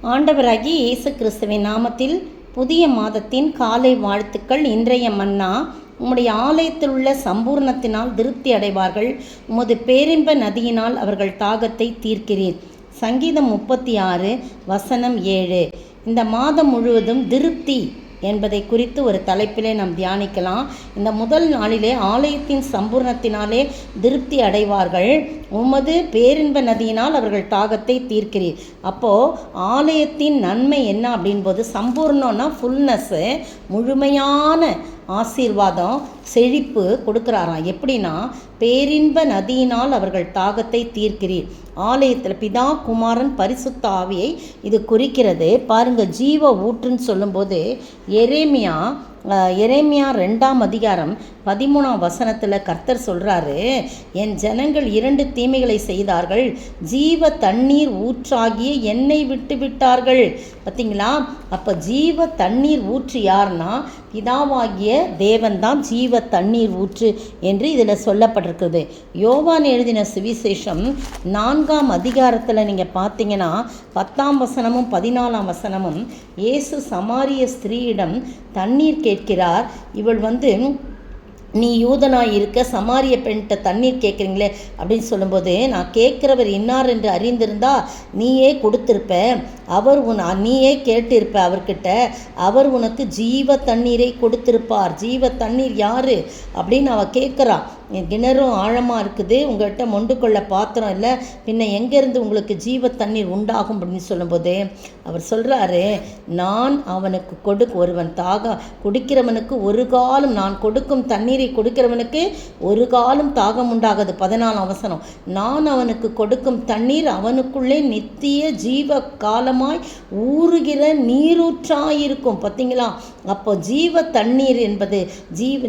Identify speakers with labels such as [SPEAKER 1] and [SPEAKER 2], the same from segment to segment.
[SPEAKER 1] ஆண்டவராகிய இயேசு கிறிஸ்துவின் நாமத்தில் புதிய மாதத்தின் காலை வாழ்த்துக்கள். இன்றைய மன்னா, உம்முடைய ஆலயத்தில் உள்ள சம்பூர்ணத்தினால் திருப்தி அடைவார்கள், உமது பேரின்ப நதியினால் அவர்கள் தாகத்தை தீர்க்கிறீர். சங்கீதம் 36 வசனம் 7. இந்த மாதம் முழுவதும் திருப்தி என்பதை குறித்து ஒரு தலைப்பிலே நாம் தியானிக்கலாம். இந்த முதல் நாளிலே ஆலயத்தின் சம்பூர்ணத்தினாலே திருப்தி அடைவார்கள், உமது பேரின்ப நதியினால் அவர்கள் தாகத்தை தீர்க்கிறீர். அப்போது ஆலயத்தின் நன்மை என்ன அப்படின்போது, சம்பூர்ணம்னா ஃபுல்னஸ்ஸு, முழுமையான ஆசீர்வாதம், செழிப்பு கொடுக்குறாராம். எப்படின்னா, பேரின்ப நதியினால் அவர்கள் தாகத்தை தீர்க்கிறீர். ஆலயத்தில் பிதா, குமாரன், பரிசுத்த ஆவியை இது குறிக்கிறது. பாருங்கள், ஜீவ ஊற்றுன்னு சொல்லும்போது எரேமியா 2ஆம் அதிகாரம் 13ஆம் வசனத்தில் கர்த்தர் சொல்கிறாரு, என் ஜனங்கள் 2 தீமைகளை செய்தார்கள், ஜீவ தண்ணீர் ஊற்றாகிய என்னை விட்டு விட்டார்கள். பார்த்தீங்களா? அப்போ ஜீவ தண்ணீர் ஊற்று யாருன்னா பிதாவாகிய தேவன்தான் ஜீவ தண்ணீர் ஊற்று என்று இதில் சொல்லப்பட்டிருக்குது. யோவான் எழுதின சுவிசேஷம் 4ஆம் அதிகாரத்தில் நீங்கள் பார்த்தீங்கன்னா 10ஆம் வசனமும் 14ஆம் வசனமும் இயேசு சமாரிய ஸ்திரீயிடம் தண்ணீர் கேட்கிறார். இவள் நீ யூதனாய் இருக்க சமாரிய பெண்கிட்ட தண்ணீர் கேட்குறீங்களே அப்படின்னு சொல்லும்போது, நான் கேட்குறவர் இன்னார் என்று அறிந்திருந்தா நீயே கொடுத்திருப்ப, நீயே கேட்டிருப்ப அவர்கிட்ட, அவர் உனக்கு ஜீவ தண்ணீரை கொடுத்திருப்பார். ஜீவ தண்ணீர் யார் அப்படின்னு அவள் கேட்குறா. கிணறும் ஆழமாக இருக்குது, உங்கள்கிட்ட மொண்டு கொள்ள பாத்திரம் இல்லை, பின்ன எங்கேருந்து உங்களுக்கு ஜீவ தண்ணீர் உண்டாகும் அப்படின்னு சொல்லும்போது அவர் சொல்கிறாரு, நான் அவனுக்கு ஒருவன் குடிக்கிறவனுக்கு ஒரு காலம், நான் கொடுக்கும் தண்ணீரை கொடுக்கிறவனுக்கு ஒரு காலம் தாகம் உண்டாகாது. 14ஆம் வசனம், நான் அவனுக்கு கொடுக்கும் தண்ணீர் அவனுக்குள்ளே நித்திய ஜீவ காலமாய் ஊறுகிற நீரூற்றாயிருக்கும். பார்த்தீங்களா? அப்போ ஜீவ தண்ணீர் என்பது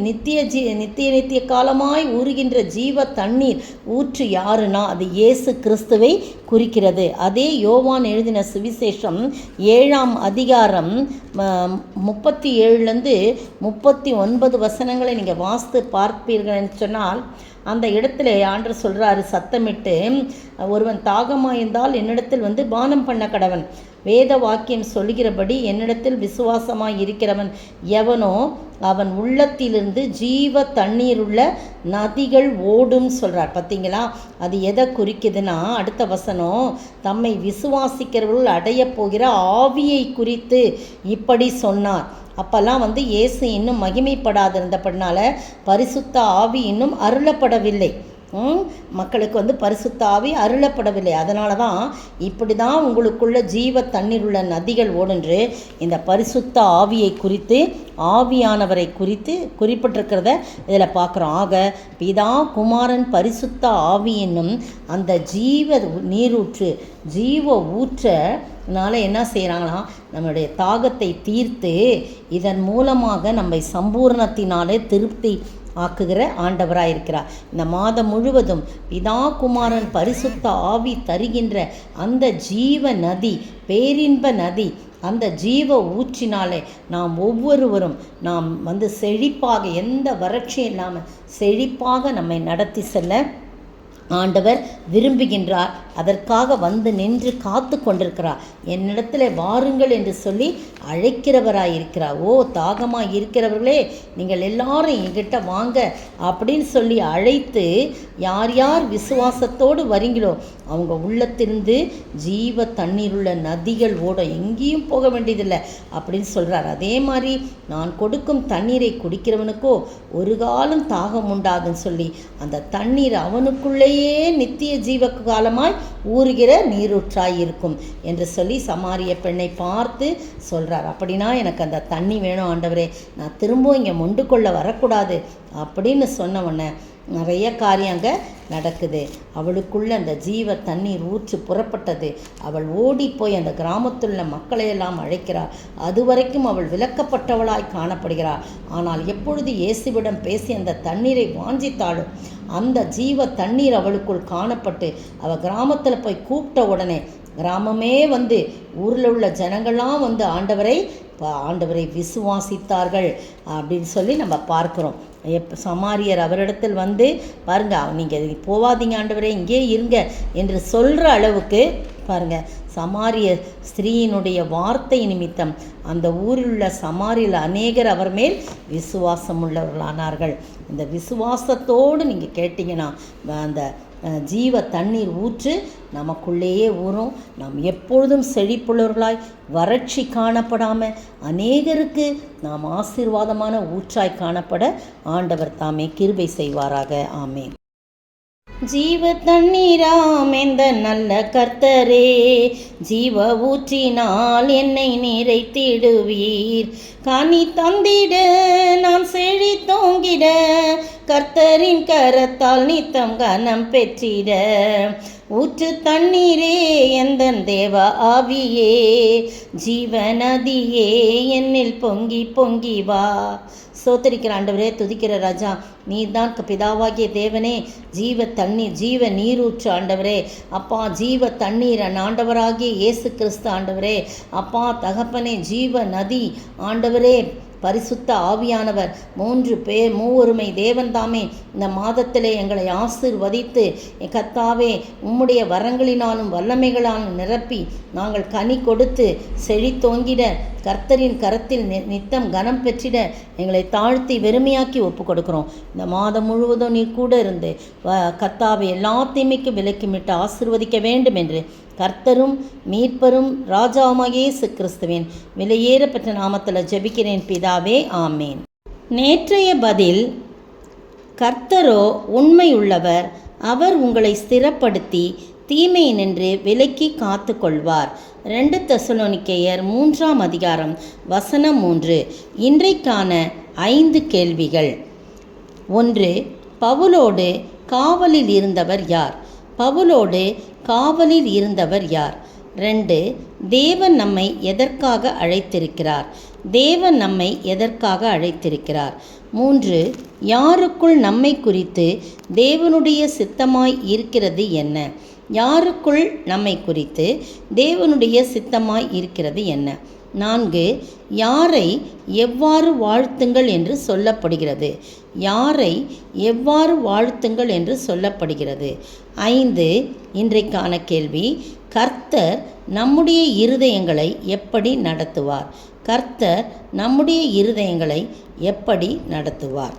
[SPEAKER 1] நித்திய காலமாய் ஊறுகின்ற ஜீவ தண்ணீர் ஊற்று யாருன்னா அது இயேசு கிறிஸ்துவை குறிக்கிறது. அதே யோவான் எழுதின சுவிசேஷம் 7ஆம் அதிகாரம் 37லேருந்து 39 வசனங்களை நீங்கள் வாசித்து பார்ப்பீர்கள் சொன்னால், அந்த இடத்துல ஆண்டவர் சொல்கிறாரு சத்தமிட்டு, ஒருவன் தாகமாயிருந்தால் என்னிடத்தில் பானம் பண்ண கடவன். வேத வாக்கியம் சொல்கிறபடி என்னிடத்தில் விசுவாசமாய் இருக்கிறவன் எவனோ அவன் உள்ளத்திலிருந்து ஜீவ தண்ணீருள்ள நதிகள் ஓடும் சொல்கிறார். பார்த்தீங்களா? அது எதை குறிக்குதுன்னா, அடுத்த வசனம், தம்மை விசுவாசிக்கிறவர்கள் அடைய போகிற ஆவியை குறித்து இப்படி சொன்னார். அப்போல்லாம் இயேசு இன்னும் மகிமைப்படாதிருந்தபடினால பரிசுத்த ஆவி இன்னும் அருளப்படவில்லை. மக்களுக்கு பரிசுத்த ஆவி அருளப்படவில்லை. அதனால தான் இப்படி தான் உங்களுக்குள்ள ஜீவ தண்ணீர் உள்ள நதிகள் ஓடுன்று இந்த பரிசுத்த ஆவியை குறித்து, ஆவியானவரை குறித்து குறிப்பிட்டிருக்கிறத இதில் பார்க்குறோம். ஆக பிதா, குமாரன், பரிசுத்த ஆவி என்னும் அந்த ஜீவ நீரூற்று, ஜீவ ஊற்றனால என்ன செய்கிறாங்கன்னா, நம்மளுடைய தாகத்தை தீர்த்து இதன் மூலமாக நம்மை சம்பூர்ணத்தினாலே திருப்தி ஆக்குகிற ஆண்டவராக இருக்கிறார். இந்த மாதம் முழுவதும் பிதா, குமாரன், பரிசுத்த ஆவி தருகின்ற அந்த ஜீவ நதி, பேரின்ப நதி, அந்த ஜீவ ஊற்றினாலே நாம் ஒவ்வொருவரும் செழிப்பாக, எந்த வறட்சியும் இல்லாமல் செழிப்பாக நம்மை நடத்தி செல்ல ஆண்டவர் விரும்புகின்றார். அதற்காக நின்று காத்து கொண்டிருக்கிறார். என்னிடத்தில் வாருங்கள் என்று சொல்லி அழைக்கிறவராயிருக்கிறார். தாகமாக இருக்கிறவர்களே, நீங்கள் எல்லாரும் என்கிட்ட வாங்க அப்படின்னு சொல்லி அழைத்து, யார் யார் விசுவாசத்தோடு வரீங்களோ அவங்க உள்ளத்திலிருந்து ஜீவ தண்ணீருள்ள நதிகள் ஓடும், எங்கேயும் போக வேண்டியதில்லை அப்படின்னு சொல்கிறார். அதே மாதிரி நான் கொடுக்கும் தண்ணீரை குடிக்கிறவனுக்கோ ஒரு காலம் தாகம் உண்டாதுன்னு சொல்லி அந்த தண்ணீர் அவனுக்குள்ளேயே நித்திய ஜீவ காலமாய் ஊறுகிற நீரூற்றாய் இருக்கும் என்று சொல்லி சமாரிய பெண்ணை பார்த்து சொல்கிறார். அப்படின்னா எனக்கு அந்த தண்ணி வேணும் ஆண்டவரே, நான் திரும்பவும் இங்கே மொண்டு கொள்ள வரக்கூடாது அப்படின்னு சொன்ன உடனே நிறைய காரியங்க நடக்குது. அவளுக்குள்ள அந்த ஜீவ தண்ணீர் ஊற்று புறப்பட்டது. அவள் ஓடி போய் அந்த கிராமத்துள்ள மக்களையெல்லாம் அழைக்கிறார். அதுவரைக்கும் அவள் விலக்கப்பட்டவளாய் காணப்படுகிறாள். ஆனால் எப்பொழுது இயேசுவிடம் பேசி அந்த தண்ணீரை வாஞ்சித்தாளோ அந்த ஜீவ தண்ணீர் அவளுக்குள் காணப்பட்டு அவள் கிராமத்தில் போய் கூப்பிட்ட உடனே கிராமமே ஊரில் உள்ள ஜனங்கள்லாம் ஆண்டவரை விசுவாசித்தார்கள் அப்படின்னு சொல்லி நம்ம பார்க்குறோம். சமாரியர் அவரிடத்தில் பாருங்க, நீங்கள் போவாதீங்க ஆண்டவரே, இங்கே இருங்க என்று சொல்கிற அளவுக்கு பாருங்க, சமாரிய ஸ்திரீயினுடைய வார்த்தை நிமித்தம் அந்த ஊரில் உள்ள சமாரியில் அநேகர் அவர் மேல் விசுவாசம் உள்ளவர்களானார்கள். இந்த விசுவாசத்தோடு நீங்கள் கேட்டிங்கன்னா அந்த ஜீவ தண்ணீர் ஊற்று நமக்குள்ளேயே ஊறும். நாம் எப்பொழுதும் செழிப்புள்ளவர்களாய் வறட்சி காணப்படாமல் அநேகருக்கு நாம் ஆசீர்வாதமான ஊற்றாய் காணப்பட ஆண்டவர் தாமே கிருபை செய்வாராக. ஆமென். ஜீவ தண்ணீராம் எந்த நல்ல கர்த்தரே, ஜீவ ஊற்றினால் என்னை நிறைத்திடுவீர். கனி தந்திட நான் செழித்தோங்கிட, கர்த்தரின் கரத்தால் நித்தம் கனம் பெற்றிட. ஊற்று தண்ணீரே எந்தன் தேவ ஆவியே, ஜீவநதியே என்னில் பொங்கி பொங்கி வா. சோத்தரிக்கிற ஆண்டவரே, துதிக்கிற ராஜா, நீதான் பிதாவாகிய தேவனே, ஜீவ தண்ணீர் ஜீவ நீரூற்று ஆண்டவரே. அப்பா, ஜீவ தண்ணீர் ஆண்டவராகிய இயேசு கிறிஸ்து ஆண்டவரே. அப்பா தகப்பனே, ஜீவ நதி ஆண்டவரே, பரிசுத்த ஆவியானவர் மூவொருமை தேவன் தாமே இந்த மாதத்திலே எங்களை ஆசீர்வதித்து கர்த்தாவே உம்முடைய வரங்களினாலும் வல்லமைகளாலும் நிரப்பி நாங்கள் கனி கொடுத்து செழித்தோங்கிட, கர்த்தரின் கரத்தில் நித்தம் கனம் பெற்றிட எங்களை தாழ்த்தி வெறுமையாக்கி ஒப்பு கொடுக்குறோம். இந்த மாதம் முழுவதும் நீ கூட இருந்து கர்த்தாவை எல்லா தீமைக்கும் விலக்கிமிட்டு ஆசீர்வதிக்க வேண்டும் என்று கர்த்தரும் மீட்பரும் ராஜாவுமாகிய இயேசு கிறிஸ்துவின் விலையேறப்பெற்ற நாமத்தில் ஜெபிக்கிறேன் பிதாவே, ஆமேன். நேற்றைய பதில், கர்த்தரோ உண்மையுள்ளவர், அவர் உங்களை ஸ்திரப்படுத்தி தீமை நின்று விலக்கி காத்து கொள்வார். 2 தெசலோனிக்கேயர் 3ஆம் அதிகாரம் வசனம் 3. இன்றைக்கான 5 கேள்விகள். 1. பவுலோடு காவலில் இருந்தவர் யார்? பவுலோடு காவலில் இருந்தவர் யார்? 2. தேவன் நம்மை எதற்காக அழைத்திருக்கிறார்? தேவன் நம்மை எதற்காக அழைத்திருக்கிறார்? 3. யாருக்குள் நம்மை குறித்து தேவனுடைய சித்தமாய் இருக்கிறது என்ன? யாருக்குள் நம்மை குறித்து தேவனுடைய சித்தமாய் இருக்கிறது என்ன? 4. யாரை எவ்வாறு வாழ்த்துங்கள் என்று சொல்லப்படுகிறது? யாரை எவ்வாறு வாழ்த்துங்கள் என்று சொல்லப்படுகிறது? 5. இன்றைக்கான கேள்வி, கர்த்தர் நம்முடைய இருதயங்களை எப்படி நடத்துவார்? கர்த்தர் நம்முடைய இருதயங்களை எப்படி நடத்துவார்?